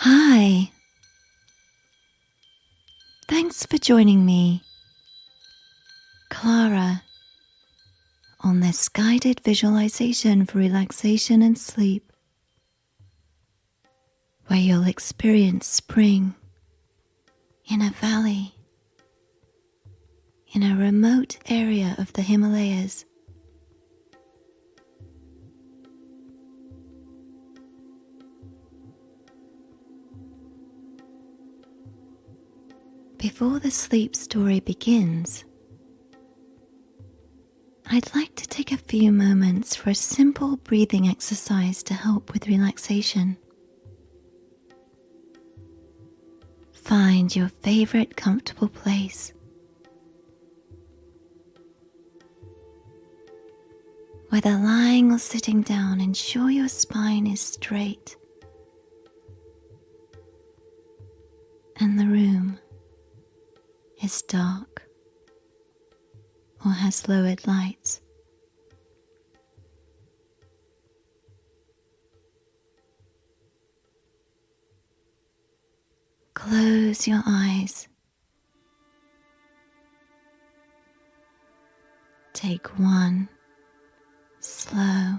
Hi, thanks for joining me, Clara, on this guided visualization for relaxation and sleep, where you'll experience spring in a valley in a remote area of the Himalayas. Before the sleep story begins, I'd like to take a few moments for a simple breathing exercise to help with relaxation. Find your favorite comfortable place. Whether lying or sitting down, ensure your spine is straight and the room is dark or has lowered lights. Close your eyes. Take one slow,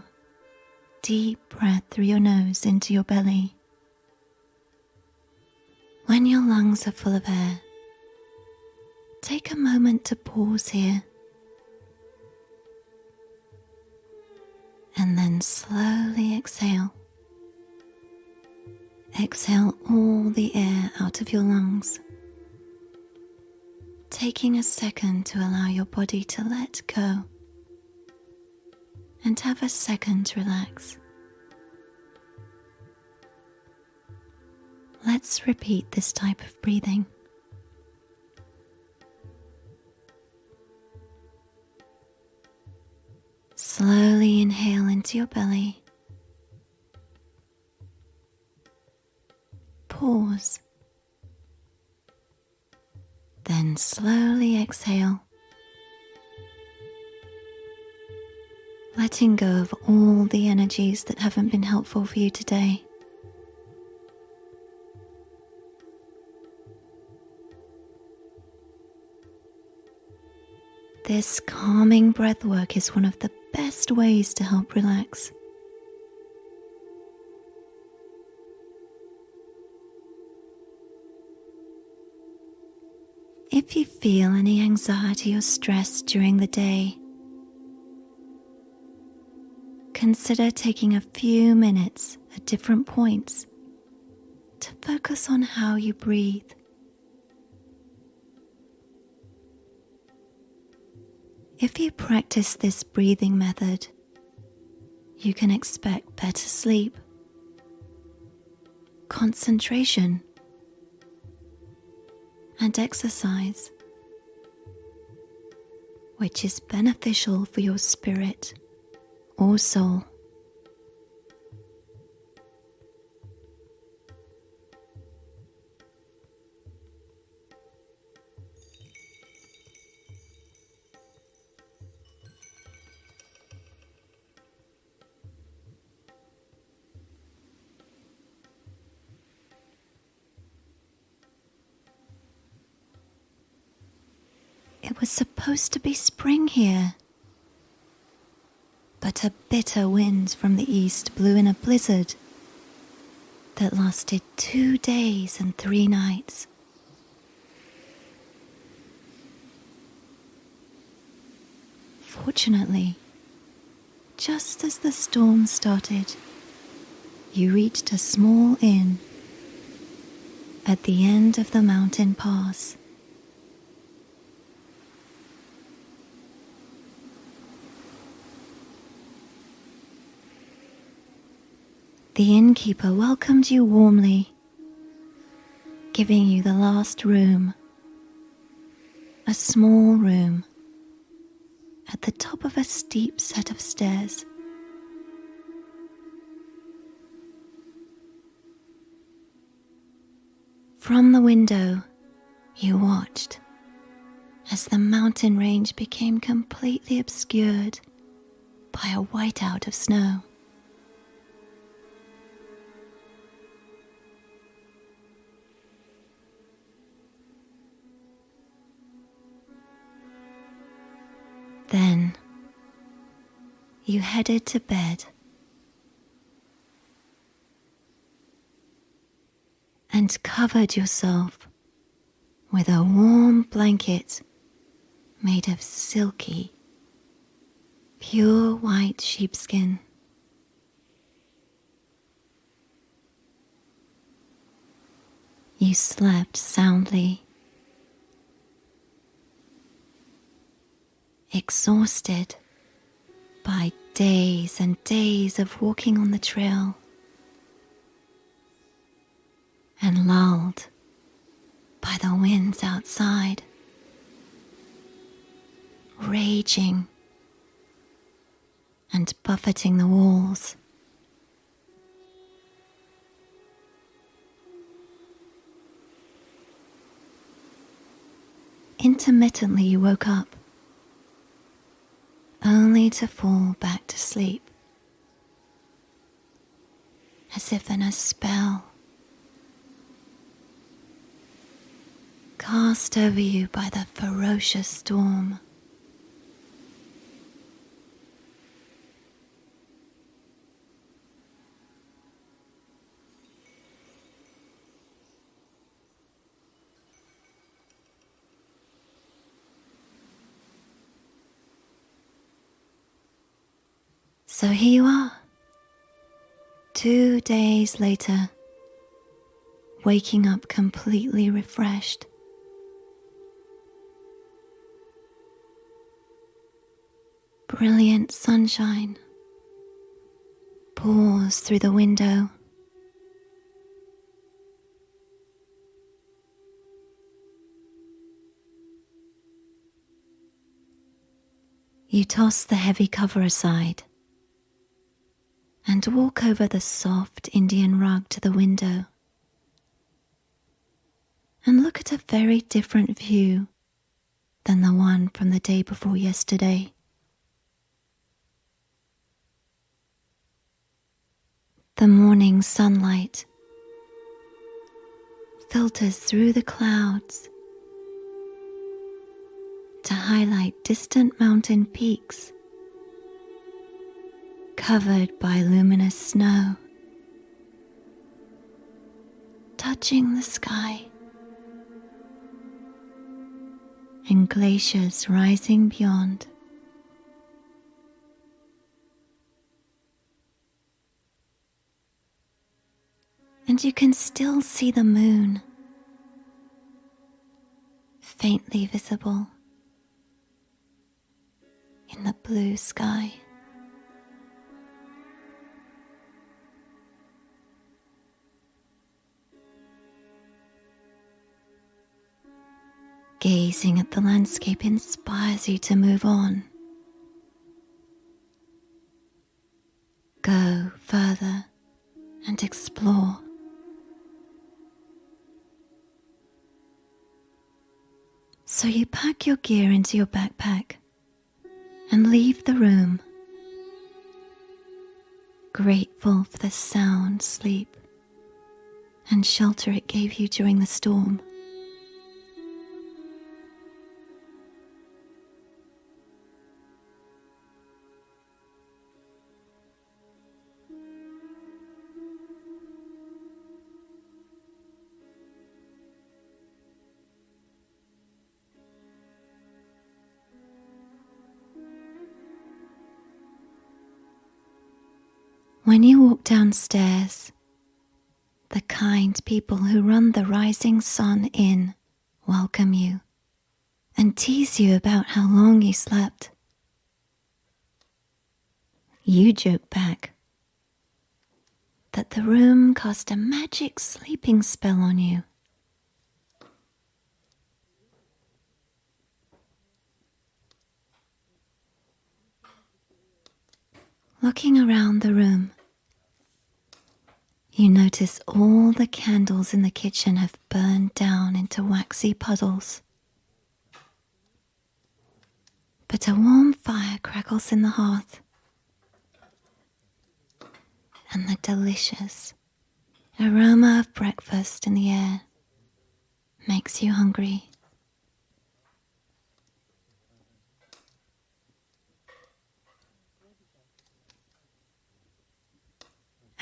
deep breath through your nose into your belly. When your lungs are full of air, take a moment to pause here and then slowly exhale. Exhale all the air out of your lungs, taking a second to allow your body to let go and have a second to relax. Let's repeat this type of breathing. Slowly inhale into your belly. Pause. Then slowly exhale, letting go of all the energies that haven't been helpful for you today. This calming breath work is one of the best ways to help relax. If you feel any anxiety or stress during the day, consider taking a few minutes at different points to focus on how you breathe. If you practice this breathing method, you can expect better sleep, concentration, and exercise, which is beneficial for your spirit or soul. It was supposed to be spring here, but a bitter wind from the east blew in a blizzard that lasted 2 days and 3 nights. Fortunately, just as the storm started, you reached a small inn at the end of the mountain pass. The innkeeper welcomed you warmly, giving you the last room, a small room at the top of a steep set of stairs. From the window, you watched as the mountain range became completely obscured by a whiteout of snow. you headed to bed and covered yourself with a warm blanket made of silky, pure white sheepskin. You slept soundly, exhausted by days and days of walking on the trail, and lulled by the winds outside, raging and buffeting the walls. Intermittently you woke up, only to fall back to sleep, as if in a spell, cast over you by the ferocious storm. So here you are, 2 days later, waking up completely refreshed. Brilliant sunshine pours through the window. You toss the heavy cover aside and walk over the soft Indian rug to the window and look at a very different view than the one from the day before yesterday. The morning sunlight filters through the clouds to highlight distant mountain peaks covered by luminous snow, touching the sky, and glaciers rising beyond. And you can still see the moon, faintly visible in the blue sky. Gazing at the landscape inspires you to move on. Go further and explore. So you pack your gear into your backpack and leave the room, grateful for the sound sleep and shelter it gave you during the storm. When you walk downstairs, the kind people who run the Rising Sun Inn welcome you and tease you about how long you slept. You joke back that the room cast a magic sleeping spell on you. Looking around the room, you notice all the candles in the kitchen have burned down into waxy puddles. But a warm fire crackles in the hearth, and the delicious aroma of breakfast in the air makes you hungry.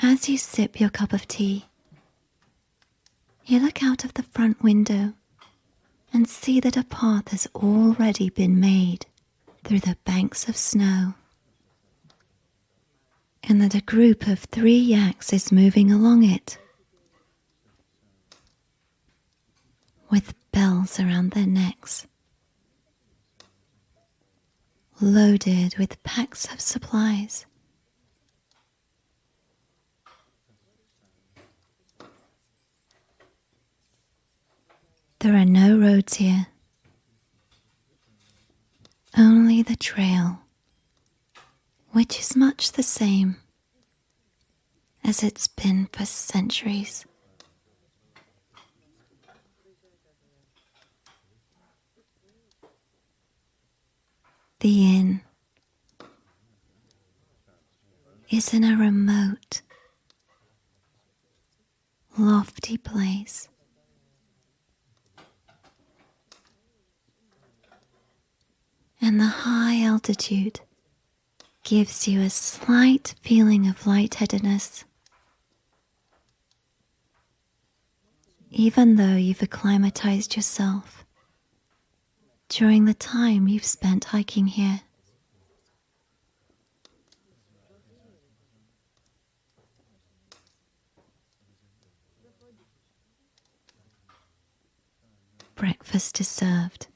As you sip your cup of tea, you look out of the front window and see that a path has already been made through the banks of snow, and that a group of 3 yaks is moving along it, with bells around their necks, loaded with packs of supplies. There are no roads here, only the trail, which is much the same as it's been for centuries. The inn is in a remote, lofty place. And the high altitude gives you a slight feeling of lightheadedness, even though you've acclimatized yourself during the time you've spent hiking here. Breakfast is served,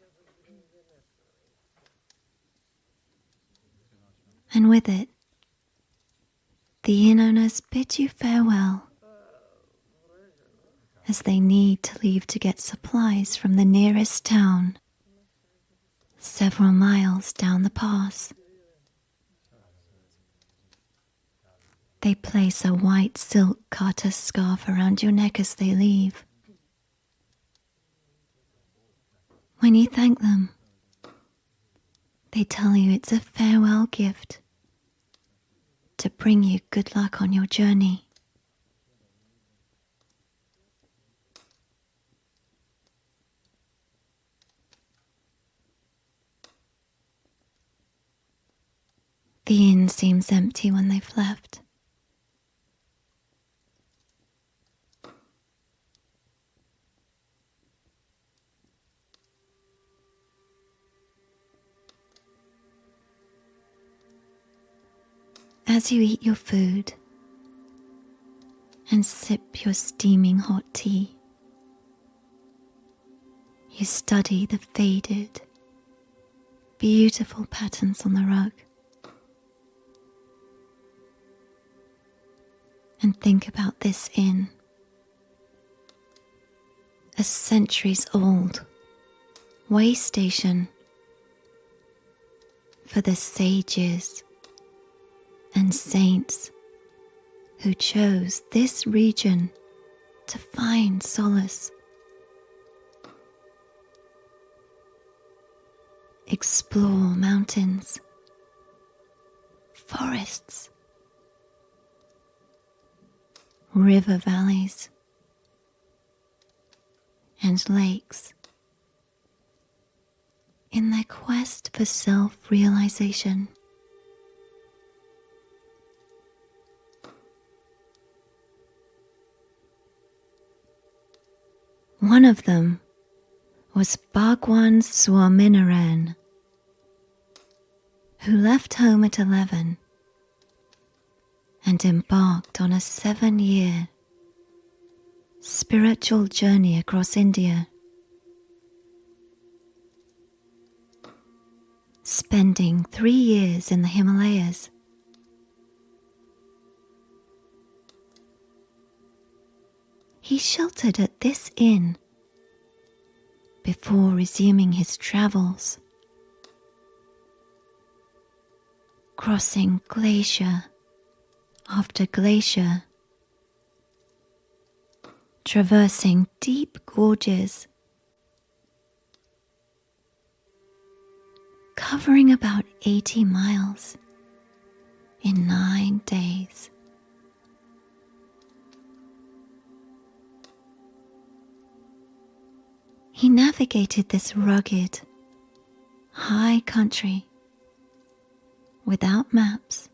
and with it, the inn owners bid you farewell, as they need to leave to get supplies from the nearest town, several miles down the pass. They place a white silk garter scarf around your neck as they leave. When you thank them, they tell you it's a farewell gift to bring you good luck on your journey. The inn seems empty when they've left. As you eat your food and sip your steaming hot tea, you study the faded, beautiful patterns on the rug and think about this inn, a centuries-old way station for the sages and saints who chose this region to find solace. Explore mountains, forests, river valleys, and lakes in their quest for self-realization. One of them was Bhagwan Swaminarayan, who left home at 11 and embarked on a 7-year spiritual journey across India, spending 3 years in the Himalayas. He sheltered at this inn before resuming his travels, crossing glacier after glacier, traversing deep gorges, covering about 80 miles in 9 days. He navigated this rugged, high country without maps,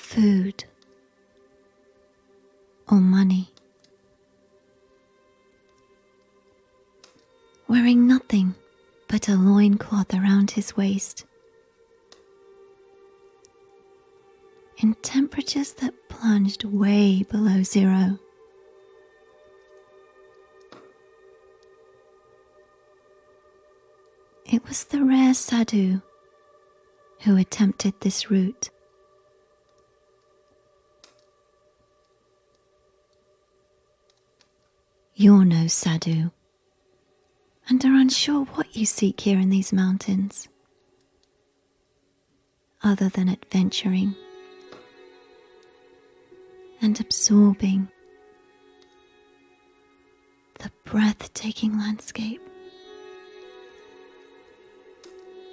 food or money, wearing nothing but a loincloth around his waist, in temperatures that plunged way below zero. It was the rare sadhu who attempted this route. You're no sadhu, and are unsure what you seek here in these mountains, other than adventuring and absorbing the breathtaking landscape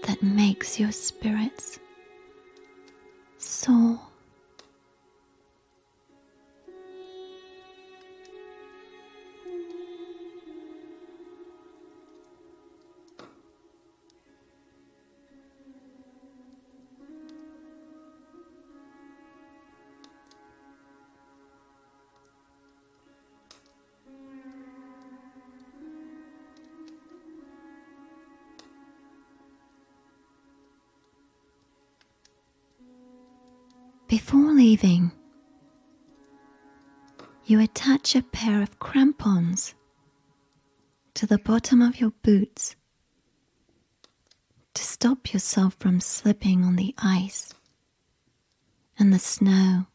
that makes your spirits soar. Before leaving, you attach a pair of crampons to the bottom of your boots to stop yourself from slipping on the ice and the snow,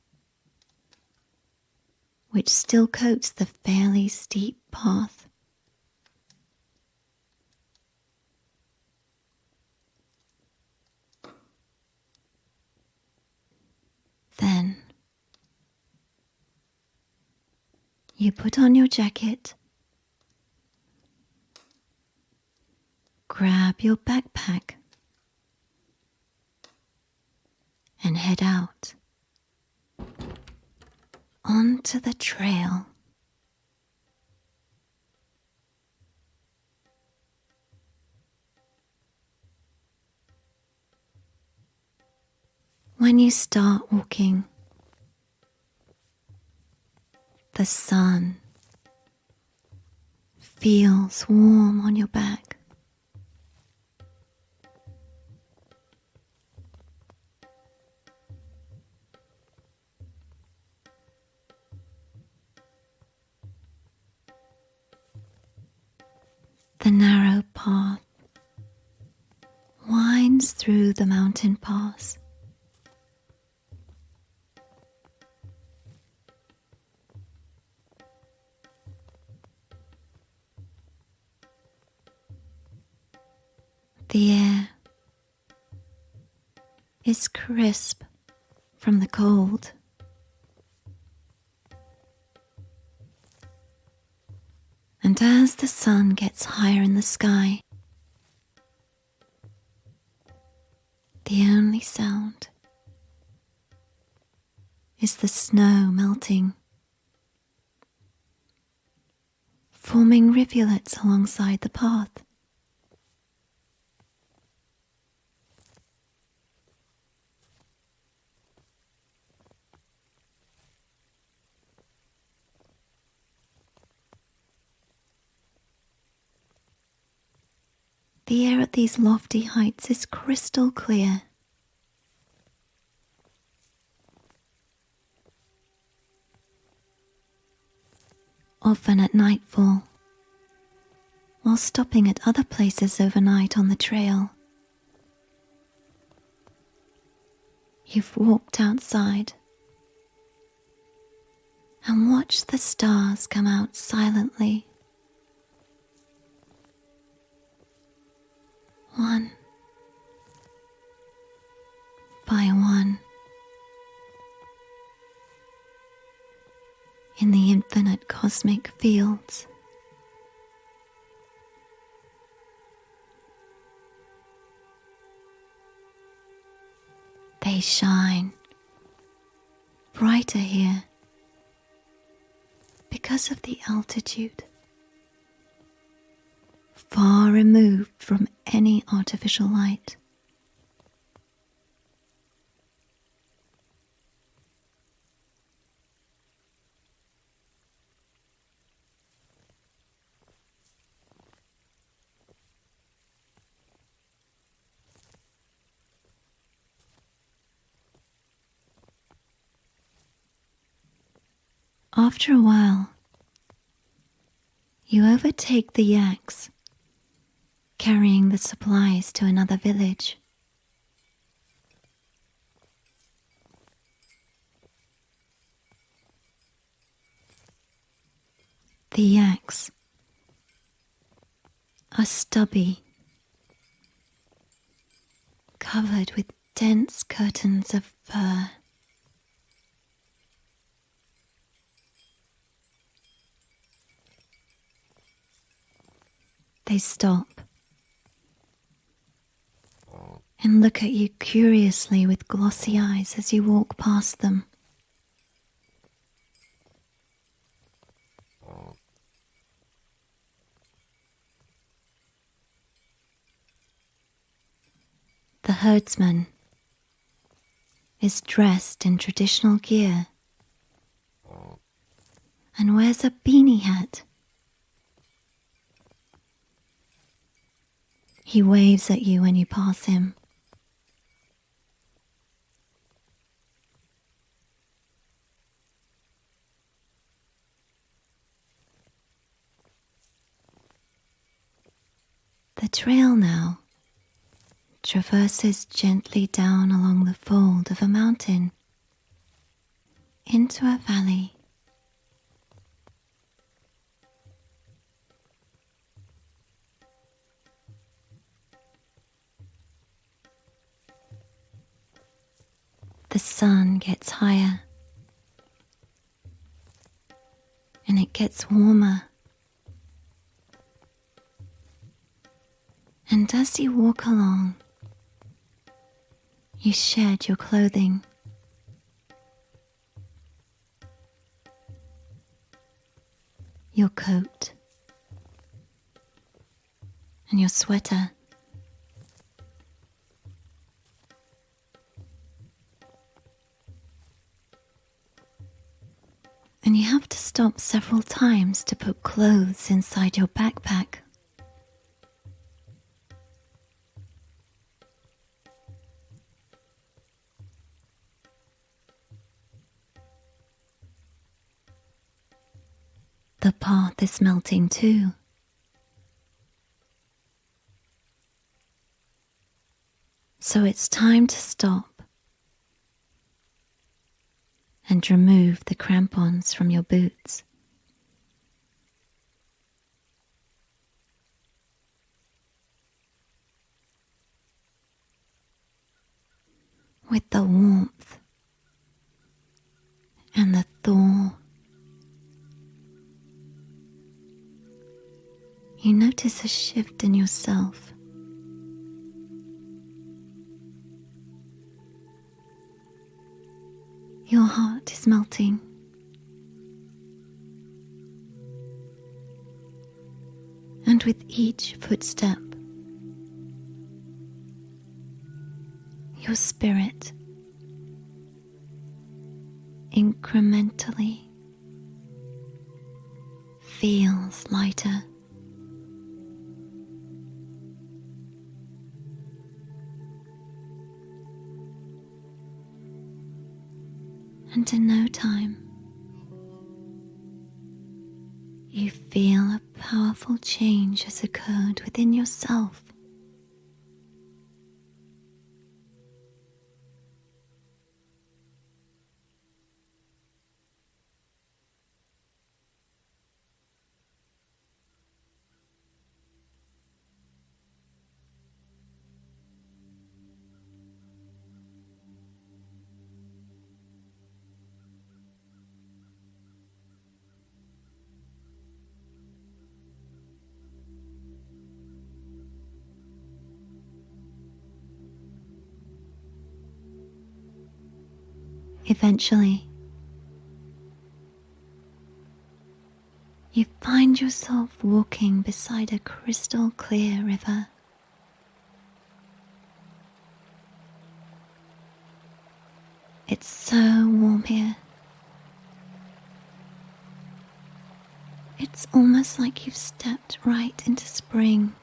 which still coats the fairly steep path. Then you put on your jacket, grab your backpack, and head out onto the trail. When you start walking, the sun feels warm on your back. The narrow path winds through the mountain pass. The air is crisp from the cold. And as the sun gets higher in the sky, the only sound is the snow melting, forming rivulets alongside the path. The air at these lofty heights is crystal clear. Often at nightfall, while stopping at other places overnight on the trail, you've walked outside and watched the stars come out silently. One by one, in the infinite cosmic fields. They shine brighter here because of the altitude, far removed from any artificial light. after a while, you overtake the yaks, carrying the supplies to another village. The yaks are stubby, covered with dense curtains of fur. They stop and look at you curiously with glossy eyes as you walk past them. The herdsman is dressed in traditional gear and wears a beanie hat. He waves at you when you pass him. The trail now traverses gently down along the fold of a mountain into a valley. The sun gets higher and it gets warmer. And as you walk along, you shed your clothing. Your coat and your sweater. And you have to stop several times to put clothes inside your backpack. The path is melting too. So it's time to stop and remove the crampons from your boots. With the warmth and the thaw, you notice a shift in yourself. Your heart is melting. And with each footstep, your spirit incrementally feels lighter. And in no time, you feel a powerful change has occurred within yourself. Eventually, you find yourself walking beside a crystal clear river. It's so warm here. It's almost like you've stepped right into spring.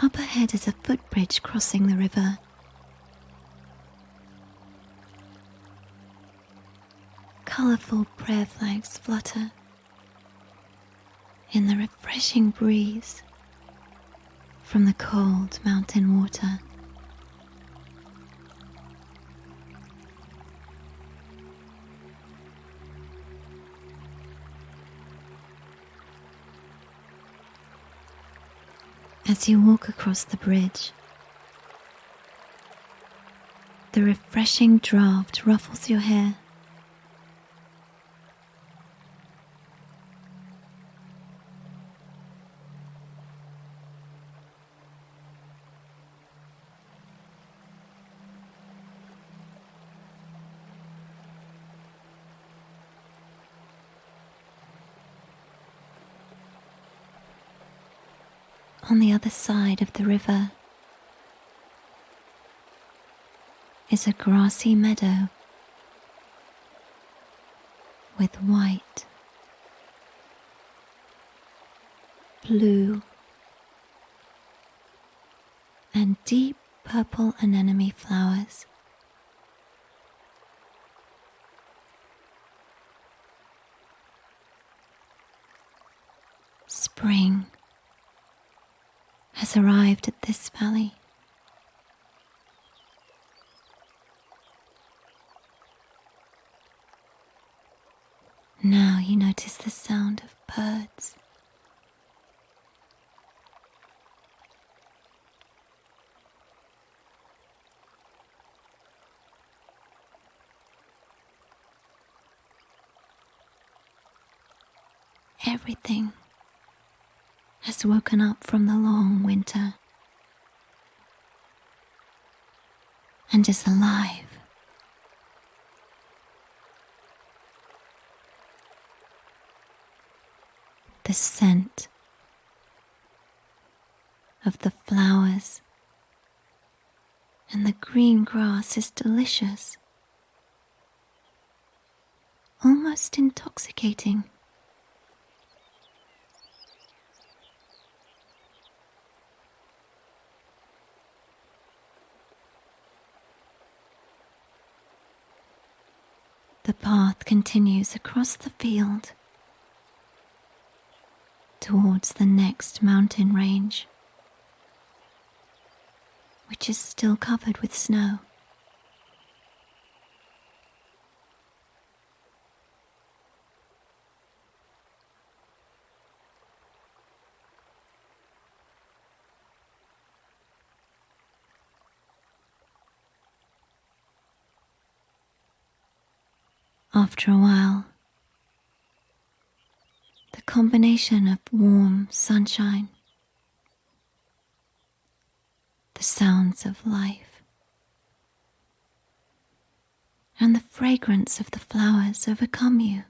Up ahead is a footbridge crossing the river. Colourful prayer flags flutter in the refreshing breeze from the cold mountain water. As you walk across the bridge, the refreshing draft ruffles your hair. On the other side of the river is a grassy meadow with white, blue, and deep purple anemone flowers. Spring has arrived at this valley. Now you notice the sound of birds. Everything has woken up from the long winter and is alive. The scent of the flowers and the green grass is delicious, almost intoxicating. The path continues across the field towards the next mountain range, which is still covered with snow. After a while, the combination of warm sunshine, the sounds of life, and the fragrance of the flowers overcome you.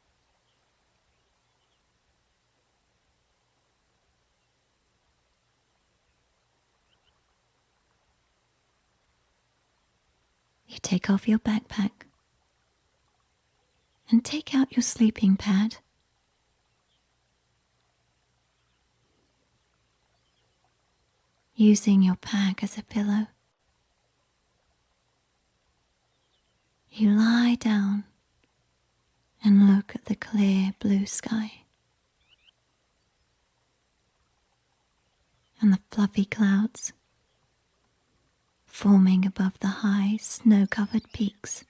You take off your backpack and take out your sleeping pad. Using your pack as a pillow, you lie down and look at the clear blue sky and the fluffy clouds forming above the high snow-covered peaks.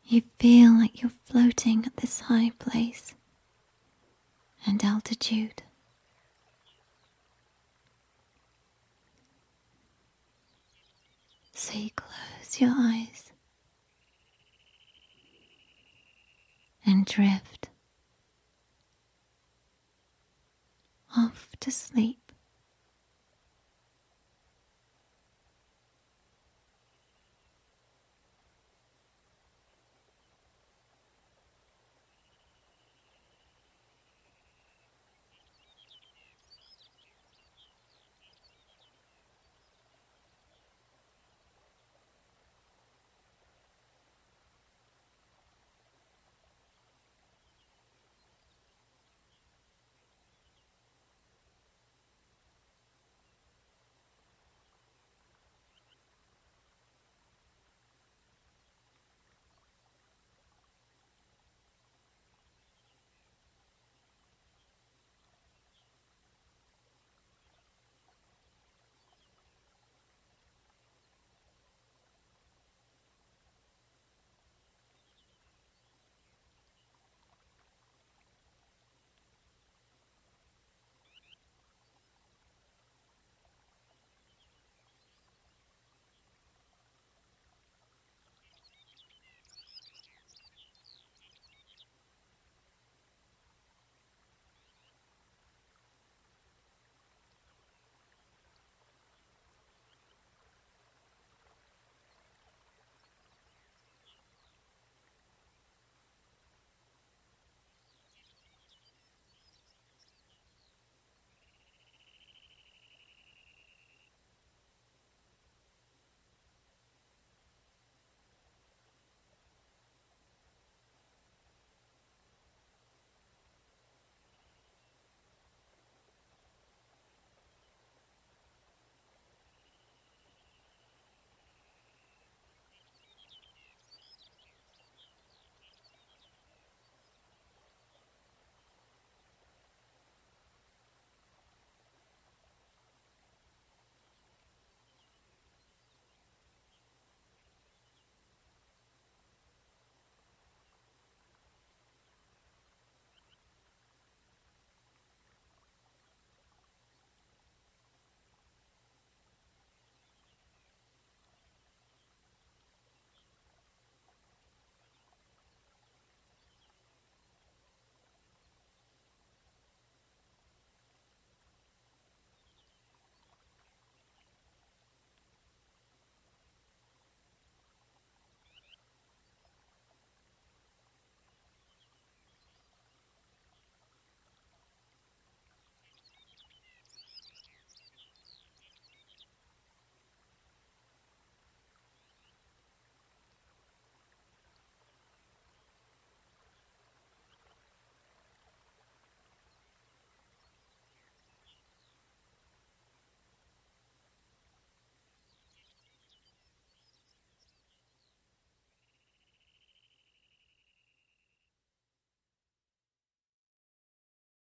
You feel like you're floating at this high place and altitude. So you close your eyes and drift off to sleep.